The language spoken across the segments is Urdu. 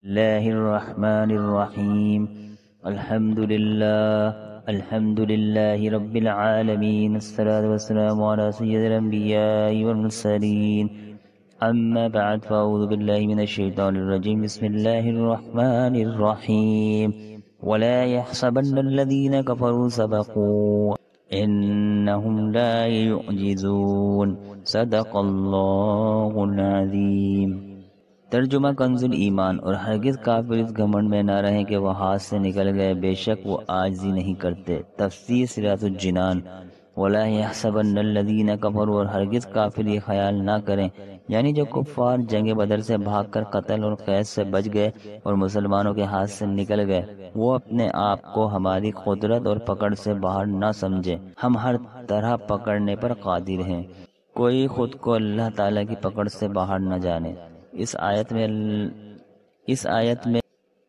الله الرحمن الرحيم. الحمد لله رب العالمين، الصلاة والسلام على سيد الأنبياء والمرسلين. أما بعد، فأعوذ بالله من الشيطان الرجيم. بسم الله الرحمن الرحيم. ولا يحسبن الذين كفروا سبقوا إنهم لا يعجزون. صدق الله العظيم. ترجمہ کنز ایمان. اور ہرگز کافر اس گھمنڈ میں نہ رہیں کہ وہ ہاتھ سے نکل گئے، بے شک وہ عاجزی نہیں کرتے. تفسیر صراط الجنان. ولا يحسبن الذين كفروا، اور ہرگز کافر یہ خیال نہ کریں، یعنی جو کفار جنگ بدر سے بھاگ کر قتل اور قید سے بچ گئے اور مسلمانوں کے ہاتھ سے نکل گئے، وہ اپنے آپ کو ہماری قدرت اور پکڑ سے باہر نہ سمجھے. ہم ہر طرح پکڑنے پر قادر ہیں، کوئی خود کو اللہ تعالیٰ کی پکڑ سے باہر نہ جانے. اس آیت میں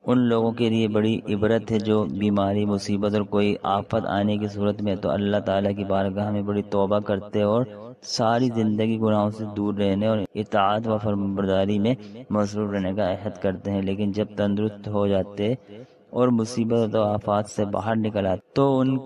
ان لوگوں کے لیے بڑی عبرت ہے جو بیماری، مصیبت اور کوئی آفت آنے کی صورت میں تو اللہ تعالیٰ کی بارگاہ میں بڑی توبہ کرتے اور ساری زندگی گناہوں سے دور رہنے اور اطاعت و فرمانبرداری میں مصروف رہنے کا عہد کرتے ہیں، لیکن جب تندرست ہو جاتے اور مصیبت و آفات سے باہر نکل آتے تو ان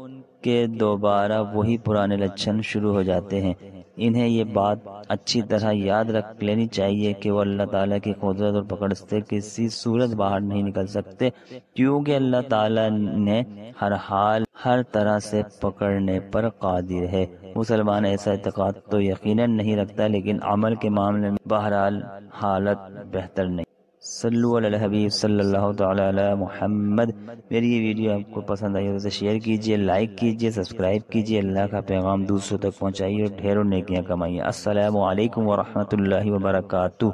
کے دوبارہ وہی پرانے لچھن شروع ہو جاتے ہیں. انہیں یہ بات اچھی طرح یاد رکھ لینی چاہیے کہ وہ اللہ تعالیٰ کی قدرت اور پکڑ سے کسی صورت باہر نہیں نکل سکتے، کیونکہ اللہ تعالیٰ نے ہر حال ہر طرح سے پکڑنے پر قادر ہے. مسلمان ایسا اعتقاد تو یقیناً نہیں رکھتا، لیکن عمل کے معاملے میں بہرحال حالت بہتر نہیں. صلو علی الحبیب صلی اللہ تعالی علی محمد. میری یہ ویڈیو آپ کو پسند آئی تو اسے شیئر کیجیے، لائک کیجیے، سبسکرائب کیجیے. اللہ کا پیغام دوسروں تک پہنچائیے اور ڈھیروں نیکیاں کمائیے. السلام علیکم ورحمۃ اللہ وبرکاتہ.